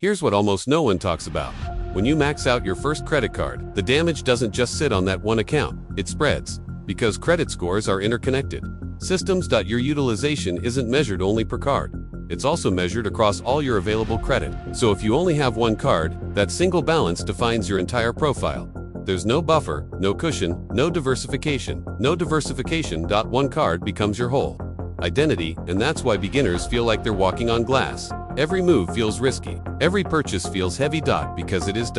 Here's what almost no one talks about. When you max out your first credit card, the damage doesn't just sit on that one account, it spreads. Because credit scores are interconnected. Your utilization isn't measured only per card. It's also measured across all your available credit. So if you only have one card, that single balance defines your entire profile. There's no buffer, no cushion, no diversification. One card becomes your whole identity, and that's why beginners feel like they're walking on glass. Every move feels risky. Every purchase feels heavy. Because it is.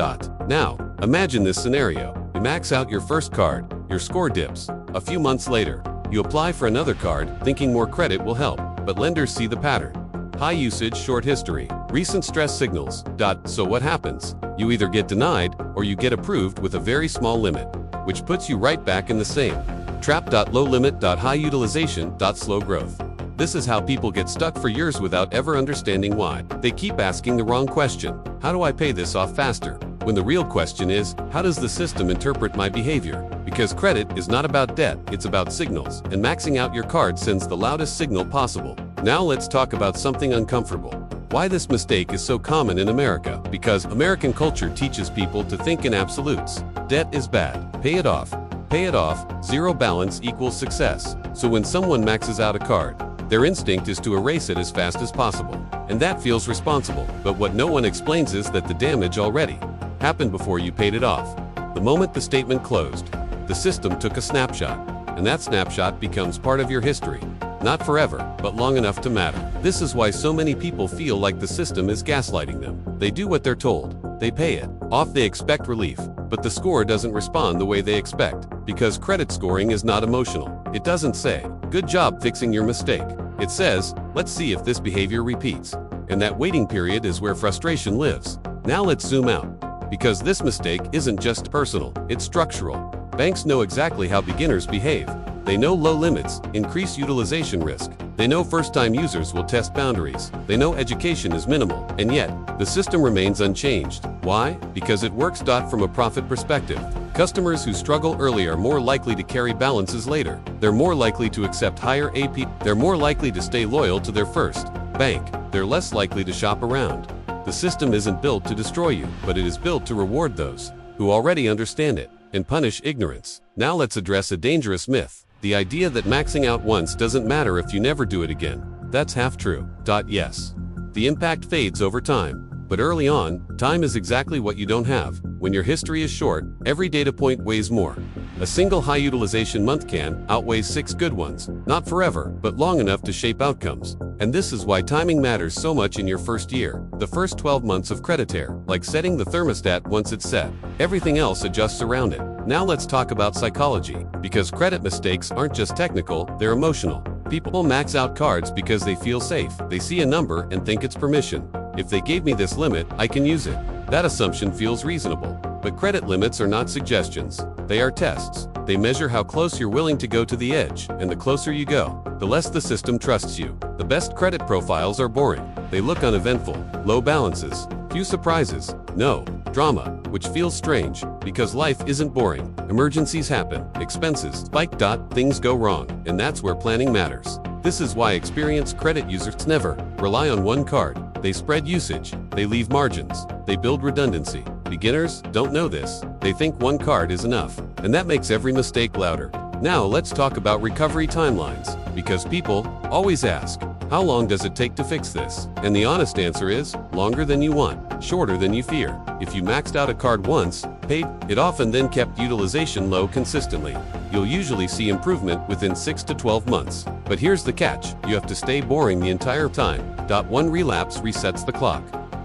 Now, imagine this scenario. You max out your first card, your score dips. A few months later, you apply for another card, thinking more credit will help. But lenders see the pattern. High usage, short history, recent stress signals. So what happens? You either get denied, or you get approved with a very small limit, which puts you right back in the same trap. Low limit. High utilization. Slow growth. This is how people get stuck for years without ever understanding why. They keep asking the wrong question. How do I pay this off faster? When the real question is, how does the system interpret my behavior? Because credit is not about debt, it's about signals, and maxing out your card sends the loudest signal possible. Now let's talk about something uncomfortable. Why this mistake is so common in America? Because American culture teaches people to think in absolutes. Debt is bad. Pay it off. Pay it off. Zero balance equals success. So when someone maxes out a card, their instinct is to erase it as fast as possible. And that feels responsible. But what no one explains is that the damage already happened before you paid it off. The moment the statement closed, the system took a snapshot. And that snapshot becomes part of your history. Not forever, but long enough to matter. This is why so many people feel like the system is gaslighting them. They do what they're told. They pay it off, they expect relief. But the score doesn't respond the way they expect. Because credit scoring is not emotional. It doesn't say, good job fixing your mistake. It says, let's see if this behavior repeats. And that waiting period is where frustration lives. Now let's zoom out. Because this mistake isn't just personal, it's structural. Banks know exactly how beginners behave. They know low limits increase utilization risk. They know first-time users will test boundaries. They know education is minimal. And yet, the system remains unchanged. Why? Because it works. From a profit perspective, customers who struggle early are more likely to carry balances later. They're more likely to accept higher AP. They're more likely to stay loyal to their first bank. They're less likely to shop around. The system isn't built to destroy you, but it is built to reward those who already understand it and punish ignorance. Now let's address a dangerous myth. The idea that maxing out once doesn't matter if you never do it again. That's half true. Yes. The impact fades over time. But early on, time is exactly what you don't have. When your history is short, every data point weighs more. A single high utilization month can outweighs 6 good ones. Not forever, but long enough to shape outcomes. And this is why timing matters so much in your first year. The first 12 months of creditaire, like setting the thermostat once it's set. Everything else adjusts around it. Now let's talk about psychology. Because credit mistakes aren't just technical, they're emotional. People max out cards because they feel safe. They see a number and think it's permission. If they gave me this limit, I can use it. That assumption feels reasonable. But credit limits are not suggestions. They are tests. They measure how close you're willing to go to the edge, and the closer you go, the less the system trusts you. The best credit profiles are boring. They look uneventful. Low balances. Few surprises. No drama, which feels strange, because life isn't boring. Emergencies happen. Expenses spike. Things go wrong, and that's where planning matters. This is why experienced credit users never rely on one card. They spread usage. They leave margins. They build redundancy. Beginners don't know this. They think one card is enough, and that makes every mistake louder. Now let's talk about recovery timelines, because people always ask, how long does it take to fix this? And the honest answer is, longer than you want, shorter than you fear. If you maxed out a card once, paid it off and then kept utilization low consistently, you'll usually see improvement within 6 to 12 months. But here's the catch, you have to stay boring the entire time. One relapse resets the clock.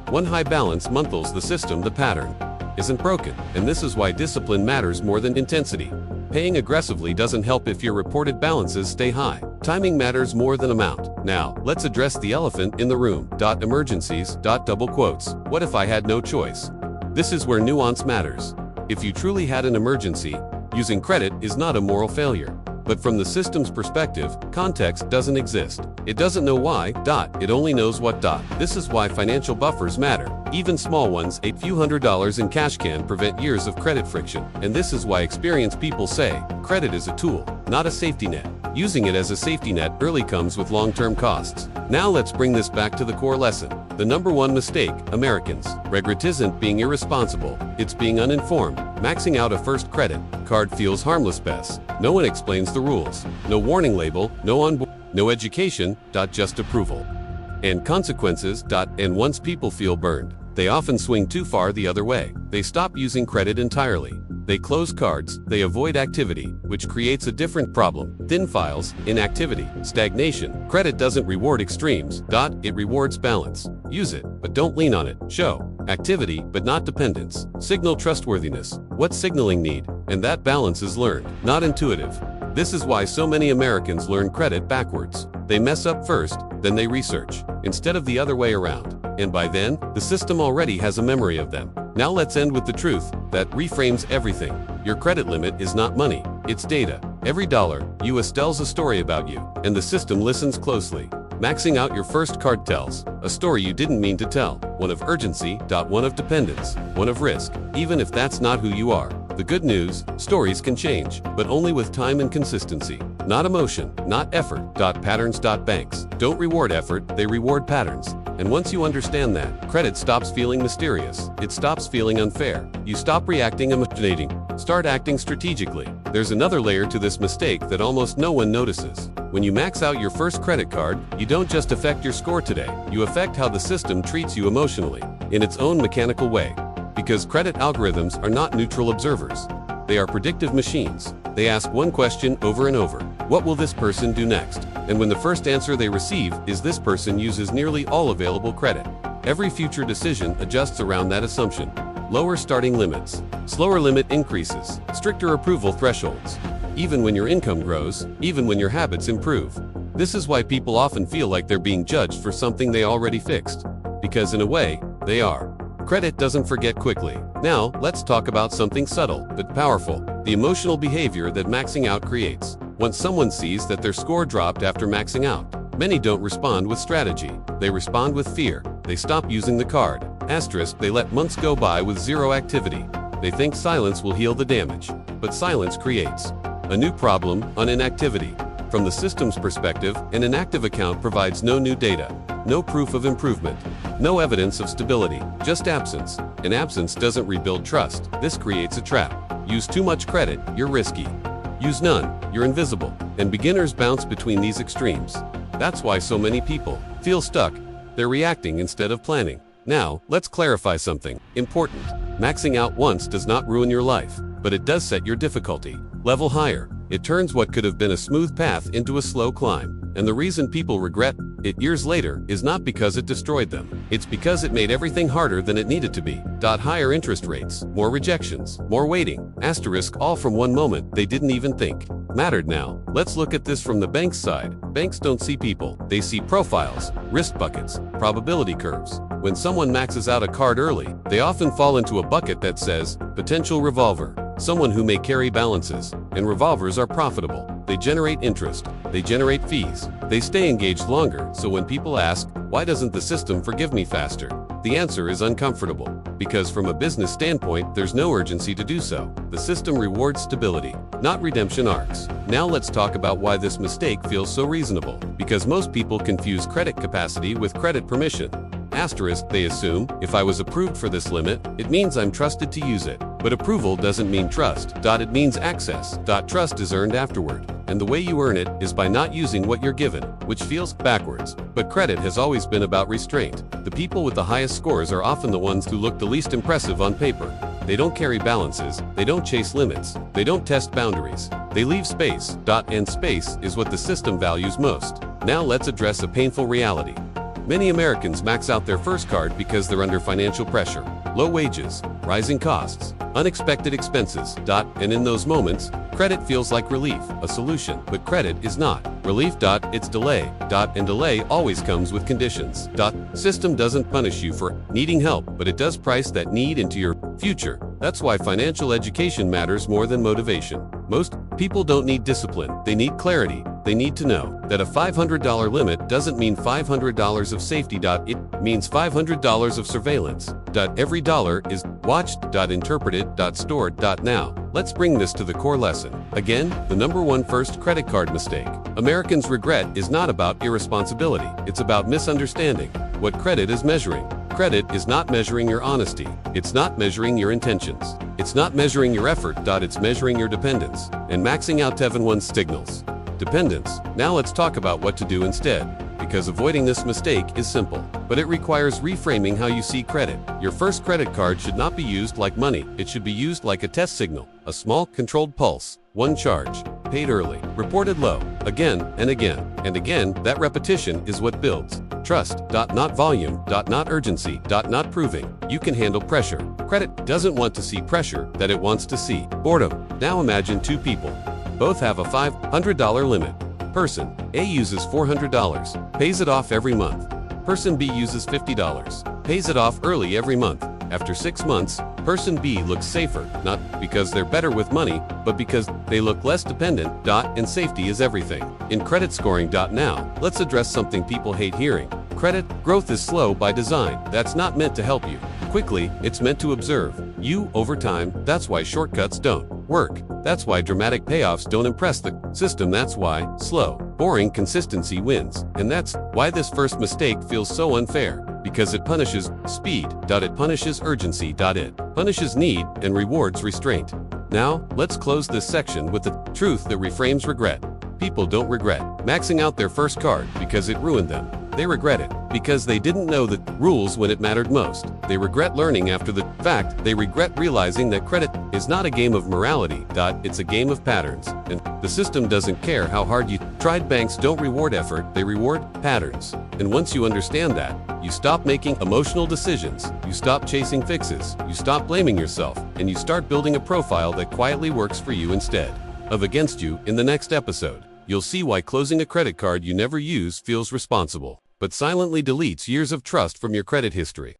One high balance months the system. The pattern isn't broken, and this is why discipline matters more than intensity. Paying aggressively doesn't help if your reported balances stay high. Timing matters more than amount. Now, let's address the elephant in the room. Emergencies. Double quotes. What if I had no choice? This is where nuance matters. If you truly had an emergency, using credit is not a moral failure. But from the system's perspective, context doesn't exist. It doesn't know why, it only knows what. This is why financial buffers matter. Even small ones, a few $100s in cash can prevent years of credit friction. And this is why experienced people say, credit is a tool, not a safety net. Using it as a safety net early comes with long-term costs. Now let's bring this back to the core lesson. The number one mistake, Americans regret isn't being irresponsible, it's being uninformed. Maxing out a first credit card feels harmless best. No one explains the rules. No warning label, no onboard, no education, just approval. And consequences, and once people feel burned, they often swing too far the other way. They stop using credit entirely. They close cards, they avoid activity, which creates a different problem. Thin files, inactivity, stagnation. Credit doesn't reward extremes, it rewards balance. Use it, but don't lean on it. Show activity, but not dependence. Signal trustworthiness. What signaling need? And that balance is learned, not intuitive. This is why so many Americans learn credit backwards. They mess up first, then they research, instead of the other way around. And by then, the system already has a memory of them. Now let's end with the truth that reframes everything. Your credit limit is not money, it's data. Every dollar US tells a story about you, and the system listens closely. Maxing out your first card tells a story you didn't mean to tell. One of urgency, one of dependence, one of risk, even if that's not who you are. The good news, stories can change, but only with time and consistency. Not emotion, not effort. Patterns. Banks don't reward effort, they reward patterns. And once you understand that, credit stops feeling mysterious. It stops feeling unfair. You stop reacting emotionating. Start acting strategically. There's another layer to this mistake that almost no one notices. When you max out your first credit card, you don't just affect your score today, you affect how the system treats you emotionally, in its own mechanical way. Because credit algorithms are not neutral observers. They are predictive machines. They ask one question over and over. What will this person do next? And when the first answer they receive is this person uses nearly all available credit, every future decision adjusts around that assumption. Lower starting limits, slower limit increases, stricter approval thresholds. Even when your income grows, even when your habits improve. This is why people often feel like they're being judged for something they already fixed. Because in a way, they are. Credit doesn't forget quickly. Now, let's talk about something subtle but powerful, the emotional behavior that maxing out creates. Once someone sees that their score dropped after maxing out, many don't respond with strategy. They respond with fear. They stop using the card. They let months go by with zero activity. They think silence will heal the damage. But silence creates a new problem on inactivity. From the system's perspective, an inactive account provides no new data, no proof of improvement, no evidence of stability, just absence. And absence doesn't rebuild trust. This creates a trap. Use too much credit, you're risky. Use none, you're invisible. And beginners bounce between these extremes. That's why so many people feel stuck. They're reacting instead of planning. Now, let's clarify something important. Maxing out once does not ruin your life, but it does set your difficulty level higher. It turns what could have been a smooth path into a slow climb. And the reason people regret it years later is not because it destroyed them. It's because it made everything harder than it needed to be. Higher interest rates, more rejections, more waiting, all from one moment they didn't even think mattered. Now, let's look at this from the bank's side. Banks don't see people, they see profiles, risk buckets, probability curves. When someone maxes out a card early, they often fall into a bucket that says, potential revolver, someone who may carry balances, and revolvers are profitable. They generate interest, they generate fees, they stay engaged longer. So when people ask, why doesn't the system forgive me faster? The answer is uncomfortable. Because from a business standpoint, there's no urgency to do so. The system rewards stability, not redemption arcs. Now let's talk about why this mistake feels so reasonable. Because most people confuse credit capacity with credit permission. They assume, if I was approved for this limit, it means I'm trusted to use it. But approval doesn't mean trust. It means access. Trust is earned afterward. And the way you earn it is by not using what you're given, which feels backwards. But credit has always been about restraint. The people with the highest scores are often the ones who look the least impressive on paper. They don't carry balances, they don't chase limits, they don't test boundaries. They leave space. And space is what the system values most. Now let's address a painful reality. Many Americans max out their first card because they're under financial pressure. Low wages, rising costs, unexpected expenses. And in those moments, credit feels like relief, a solution. But credit is not relief. It's delay. And delay always comes with conditions. System doesn't punish you for needing help, but it does price that need into your future. That's why financial education matters more than motivation. Most people don't need discipline, they need clarity. They need to know that a $500 limit doesn't mean $500 of safety. It means $500 of surveillance. Every dollar is watched, interpreted, stored. Now, let's bring this to the core lesson. Again, the number one first credit card mistake Americans regret is not about irresponsibility, it's about misunderstanding what credit is measuring. Credit is not measuring your honesty. It's not measuring your intentions. It's not measuring your effort. It's measuring your dependence and maxing out everyone's signals. Dependence. Now let's talk about what to do instead, because avoiding this mistake is simple, but it requires reframing how you see credit. Your first credit card should not be used like money. It should be used like a test signal, a small, controlled pulse. One charge, paid early, reported low, again and again and again. That repetition is what builds trust. Not volume. Not urgency. Not proving you can handle pressure. Credit doesn't want to see pressure, that it wants to see boredom. Now imagine two people. Both have a $500 limit. Person A uses $400, pays it off every month. Person B uses $50, pays it off early every month. After 6 months, person B looks safer, not because they're better with money, but because they look less dependent. And safety is everything. In credit scoring. Now, let's address something people hate hearing. Credit growth is slow by design. That's not meant to help you quickly, it's meant to observe you over time. That's why shortcuts don't work. That's why dramatic payoffs don't impress the system. That's why slow, boring consistency wins. And that's why this first mistake feels so unfair. Because it punishes speed. It punishes urgency. It punishes need and rewards restraint. Now, let's close this section with the truth that reframes regret. People don't regret maxing out their first card because it ruined them. They regret it because they didn't know the rules when it mattered most. They regret learning after the fact. They regret realizing that credit is not a game of morality. It's a game of patterns. And the system doesn't care how hard you tried. Banks don't reward effort, they reward patterns. And once you understand that, you stop making emotional decisions. You stop chasing fixes. You stop blaming yourself. And you start building a profile that quietly works for you instead of against you. In the next episode, you'll see why closing a credit card you never use feels responsible, but silently deletes years of trust from your credit history.